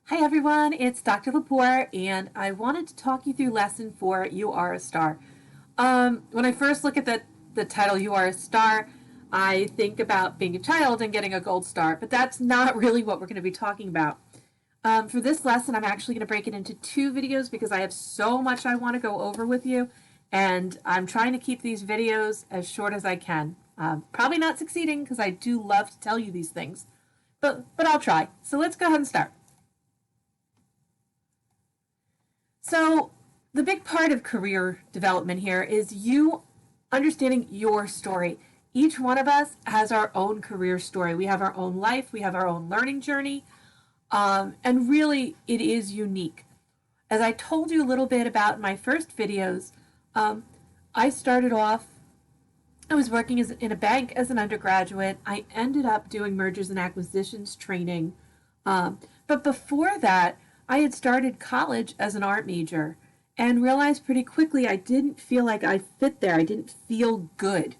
Hi everyone, it's Dr. Lepore, and I wanted to talk you through lesson 4, You Are a Star. When I first look at the title, You Are a Star, I think about being a child and getting a gold star, but that's not really what we're going to be talking about. For this lesson, I'm actually going to break it into 2 videos because I have so much I want to go over with you, and I'm trying to keep these videos as short as I can. Probably not succeeding because I do love to tell you these things, but I'll try. So let's go ahead and start. So the big part of career development here is you understanding your story. Each one of us has our own career story. We have our own life. We have our own learning journey. And really, it is unique. As I told you a little bit about in my first videos, I started off, I was working in a bank as an undergraduate. I ended up doing mergers and acquisitions training. But before that, I had started college as an art major and realized pretty quickly I didn't feel like I fit there. I didn't feel good.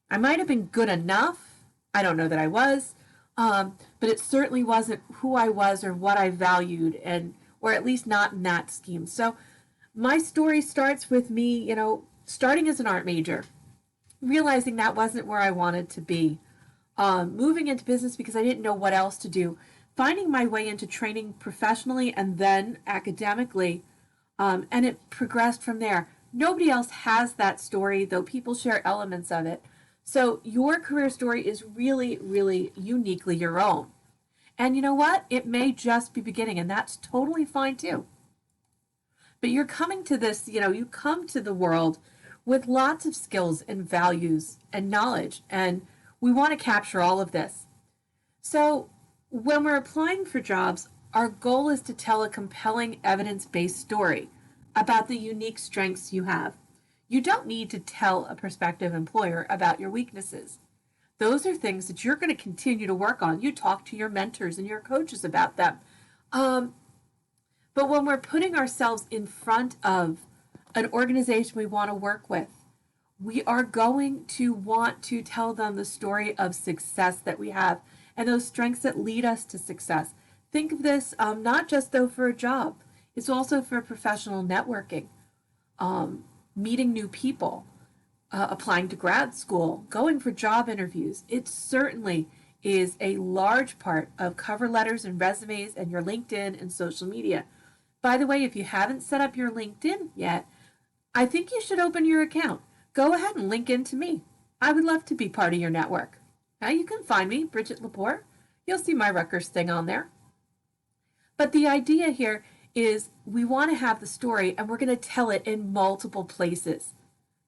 I might have been good enough. I don't know that I was, but it certainly wasn't who I was or what I valued, and or at least not in that scheme. So my story starts with me, starting as an art major, realizing that wasn't where I wanted to be, moving into business because I didn't know what else to do, finding my way into training professionally and then academically, and it progressed from there. Nobody else has that story, though people share elements of it. So your career story is really, really uniquely your own. And you know what? It may just be beginning, and that's totally fine too. But you're coming to this, you come to the world with lots of skills and values and knowledge, and we want to capture all of this. So when we're applying for jobs, our goal is to tell a compelling evidence-based story about the unique strengths you have. You don't need to tell a prospective employer about your weaknesses. Those are things that you're going to continue to work on. You talk to your mentors and your coaches about them. But when we're putting ourselves in front of an organization we want to work with, we are going to want to tell them the story of success that we have and those strengths that lead us to success. Think of this not just though for a job, it's also for professional networking, meeting new people, applying to grad school, going for job interviews. It certainly is a large part of cover letters and resumes and your LinkedIn and social media. By the way, if you haven't set up your LinkedIn yet, I think you should open your account. Go ahead and link into me. I would love to be part of your network. Now you can find me, Bridget Lepore. You'll see my Rutgers thing on there. But the idea here is we want to have the story and we're going to tell it in multiple places.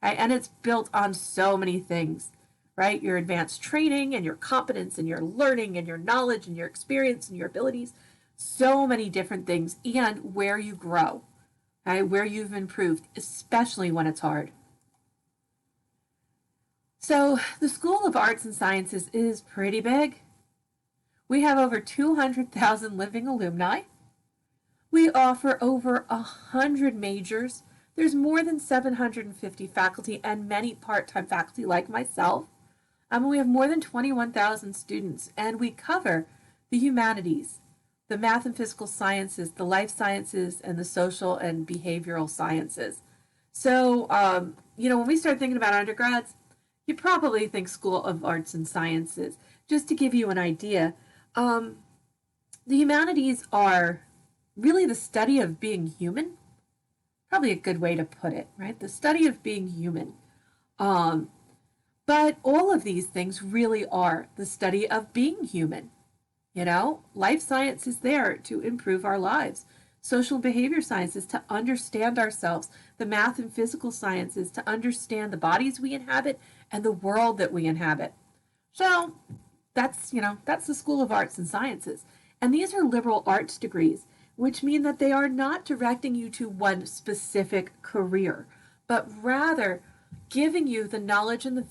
Right? And it's built on so many things, right? Your advanced training and your competence and your learning and your knowledge and your experience and your abilities. So many different things, and where you grow, right? Where you've improved, especially when it's hard. So the School of Arts and Sciences is pretty big. We have over 200,000 living alumni. We offer over 100 majors. There's more than 750 faculty and many part-time faculty like myself. We have more than 21,000 students, and we cover the humanities, the math and physical sciences, the life sciences, and the social and behavioral sciences. So, when we start thinking about undergrads, you probably think School of Arts and Sciences. Just to give you an idea, the humanities are really the study of being human. Probably a good way to put it, right? The study of being human. But all of these things really are the study of being human. Life science is there to improve our lives. Social and behavior sciences to understand ourselves. The math and physical sciences to understand the bodies we inhabit and the world that we inhabit. So that's the School of Arts and Sciences. And these are liberal arts degrees, which mean that they are not directing you to one specific career, but rather giving you the knowledge and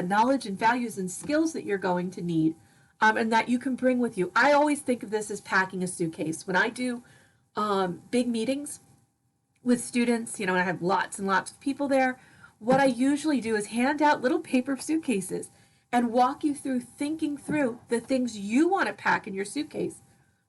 knowledge and values and skills that you're going to need, and that you can bring with you. I always think of this as packing a suitcase. When I do big meetings with students, and I have lots and lots of people there, what I usually do is hand out little paper suitcases and walk you through thinking through the things you want to pack in your suitcase.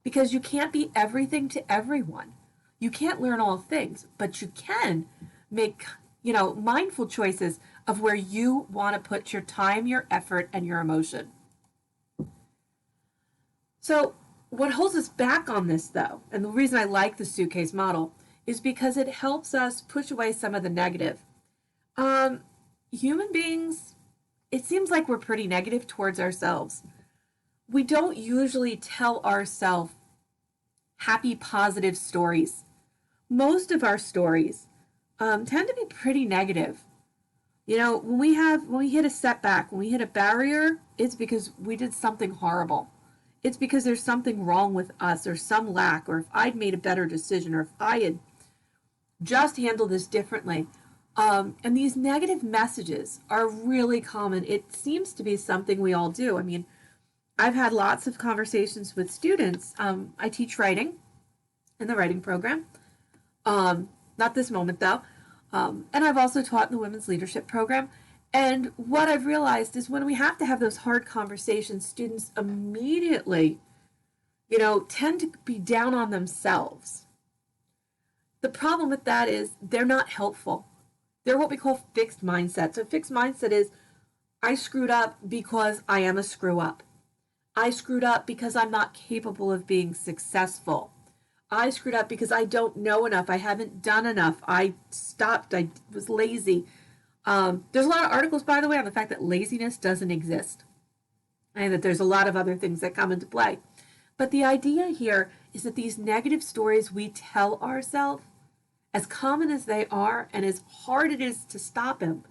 because you can't be everything to everyone. You can't learn all things, but you can make, mindful choices of where you want to put your time, your effort, and your emotion. So, what holds us back on this, though, and the reason I like the suitcase model, is because it helps us push away some of the negative. Human beings, it seems like we're pretty negative towards ourselves. We don't usually tell ourselves happy, positive stories. Most of our stories tend to be pretty negative. When we hit a setback, when we hit a barrier, it's because we did something horrible. It's because there's something wrong with us, or some lack, or if I'd made a better decision, or if I had just handled this differently. And these negative messages are really common. It seems to be something we all do. I mean, I've had lots of conversations with students. I teach writing in the writing program. Not this moment, though. And I've also taught in the women's leadership program. And what I've realized is when we have to have those hard conversations, students immediately, tend to be down on themselves. The problem with that is they're not helpful. They're what we call fixed mindset. So fixed mindset is, I screwed up because I am a screw up. I screwed up because I'm not capable of being successful. I screwed up because I don't know enough. I haven't done enough. I stopped. I was lazy. There's a lot of articles, by the way, on the fact that laziness doesn't exist and that there's a lot of other things that come into play. But the idea here is that these negative stories we tell ourselves, as common as they are and as hard it is to stop them,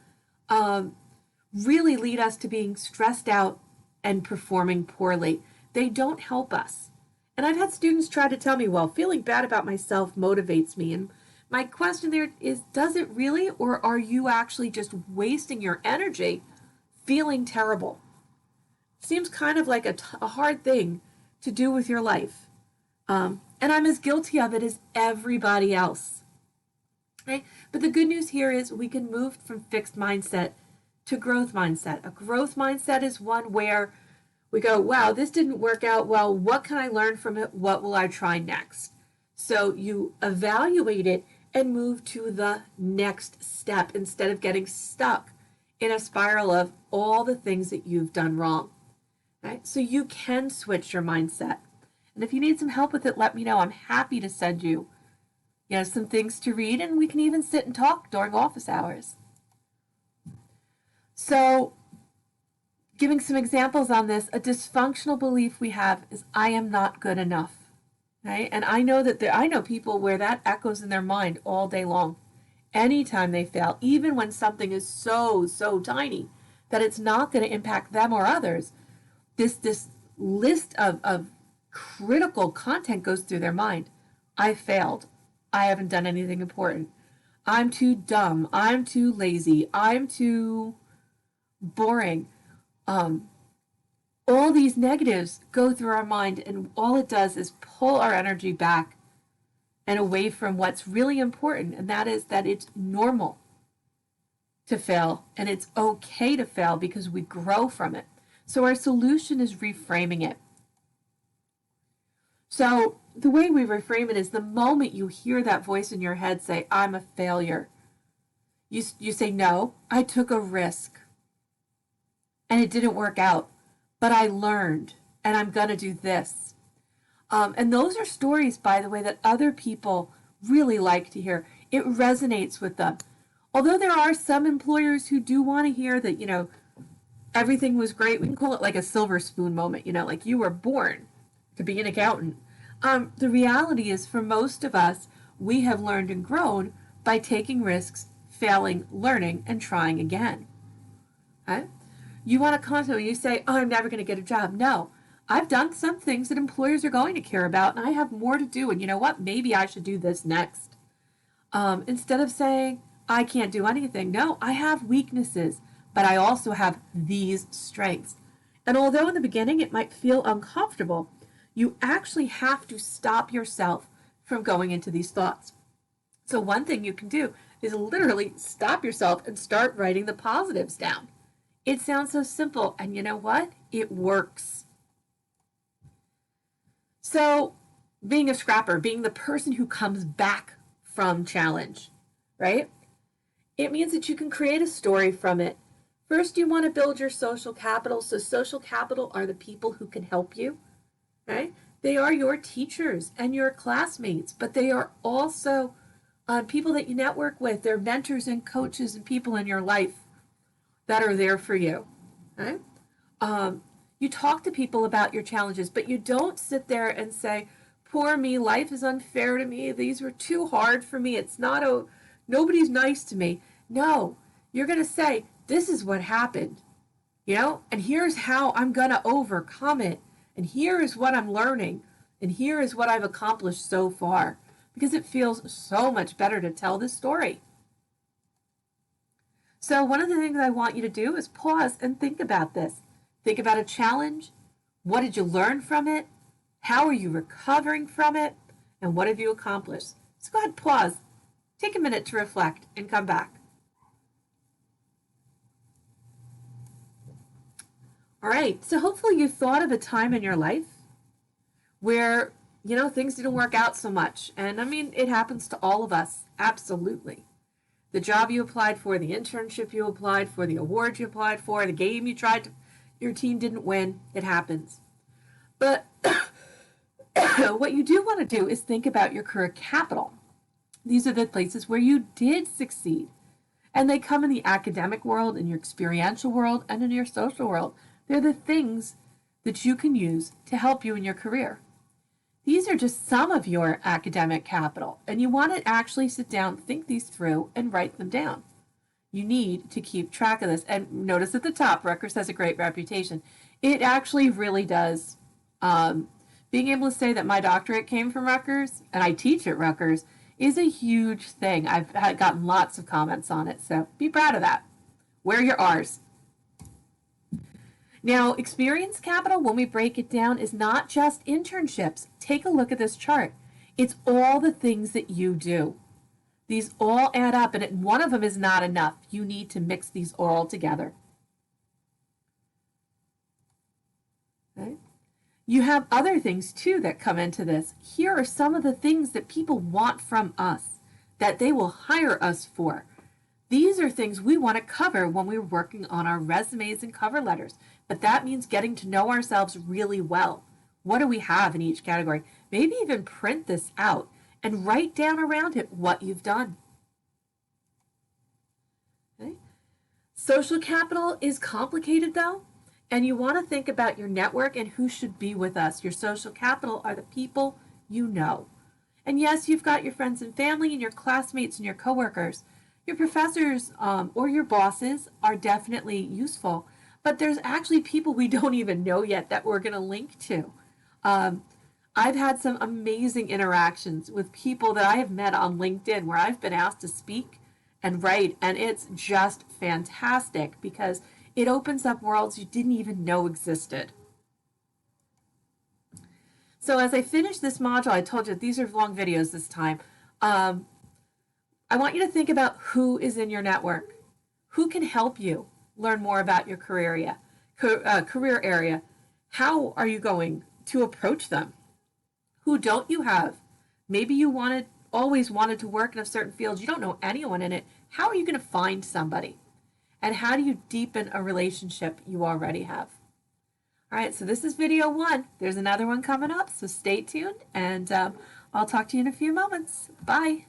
really lead us to being stressed out and performing poorly. They don't help us. And I've had students try to tell me, well, feeling bad about myself motivates me. And my question there is, does it really, or are you actually just wasting your energy feeling terrible? Seems kind of like a hard thing to do with your life. And I'm as guilty of it as everybody else. Okay? But the good news here is we can move from fixed mindset to growth mindset. A growth mindset is one where we go, wow, this didn't work out well. What can I learn from it? What will I try next? So you evaluate it and move to the next step instead of getting stuck in a spiral of all the things that you've done wrong. Right? So you can switch your mindset. And if you need some help with it, let me know. I'm happy to send you, some things to read, and we can even sit and talk during office hours. So, giving some examples on this, a dysfunctional belief we have is, I am not good enough. Right? And I know that I know people where that echoes in their mind all day long. Anytime they fail, even when something is so tiny that it's not going to impact them or others, this list of critical content goes through their mind. I failed. I haven't done anything important. I'm too dumb. I'm too lazy. I'm too boring. All these negatives go through our mind, and all it does is pull our energy back and away from what's really important, and that is that it's normal to fail, and it's okay to fail because we grow from it. So our solution is reframing it. So the way we reframe it is the moment you hear that voice in your head say, I'm a failure, you say, no, I took a risk and it didn't work out, but I learned and I'm going to do this. And those are stories, by the way, that other people really like to hear. It resonates with them. Although there are some employers who do want to hear that, everything was great. We can call it like a silver spoon moment, like you were born to be an accountant. The reality is, for most of us, we have learned and grown by taking risks, failing, learning, and trying again. Okay? You want to constantly, you say, oh, I'm never going to get a job. No, I've done some things that employers are going to care about, and I have more to do. And you know what? Maybe I should do this next. Instead of saying, I can't do anything. No, I have weaknesses, but I also have these strengths. And although in the beginning it might feel uncomfortable, you actually have to stop yourself from going into these thoughts. So one thing you can do is literally stop yourself and start writing the positives down. It sounds so simple, and you know what? It works. So being a scrapper, being the person who comes back from challenge, right? It means that you can create a story from it. First, you want to build your social capital. So social capital are the people who can help you, right? They are your teachers and your classmates, but they are also people that you network with. They're mentors and coaches and people in your life that are there for you, right? You talk to people about your challenges, but you don't sit there and say, poor me, life is unfair to me, these were too hard for me, it's not nobody's nice to me. No, you're going to say, this is what happened, and here's how I'm going to overcome it, and here is what I'm learning, and here is what I've accomplished so far, because it feels so much better to tell this story. So one of the things I want you to do is pause and think about this. Think about a challenge. What did you learn from it? How are you recovering from it? And what have you accomplished? So go ahead, pause. Take a minute to reflect and come back. All right, so hopefully you thought of a time in your life where, things didn't work out so much. And I mean, it happens to all of us, absolutely. The job you applied for, the internship you applied for, the award you applied for, the game you tried to, your team didn't win, it happens. But what you do want to do is think about your career capital. These are the places where you did succeed. And they come in the academic world, in your experiential world, and in your social world. They're the things that you can use to help you in your career. These are just some of your academic capital, and you want to actually sit down, think these through, and write them down. You need to keep track of this. And notice at the top, Rutgers has a great reputation. It actually really does. Being able to say that my doctorate came from Rutgers, and I teach at Rutgers, is a huge thing. I've gotten lots of comments on it, so be proud of that. Wear your R's. Now, experience capital, when we break it down, is not just internships. Take a look at this chart. It's all the things that you do. These all add up, and one of them is not enough. You need to mix these all together. Okay? You have other things, too, that come into this. Here are some of the things that people want from us, that they will hire us for. These are things we want to cover when we're working on our resumes and cover letters. But that means getting to know ourselves really well. What do we have in each category? Maybe even print this out and write down around it what you've done. Okay? Social capital is complicated, though, and you want to think about your network and who should be with us. Your social capital are the people you know. And yes, you've got your friends and family and your classmates and your coworkers. Your professors or your bosses are definitely useful, but there's actually people we don't even know yet that we're going to link to. I've had some amazing interactions with people that I have met on LinkedIn where I've been asked to speak and write, and it's just fantastic because it opens up worlds you didn't even know existed. So as I finish this module, I told you these are long videos this time. I want you to think about who is in your network, who can help you learn more about your career area. How are you going to approach them? Who don't you have? Maybe you always wanted to work in a certain field. You don't know anyone in it. How are you going to find somebody? And how do you deepen a relationship you already have? All right, so this is video 1. There's another one coming up, so stay tuned, and I'll talk to you in a few moments. Bye.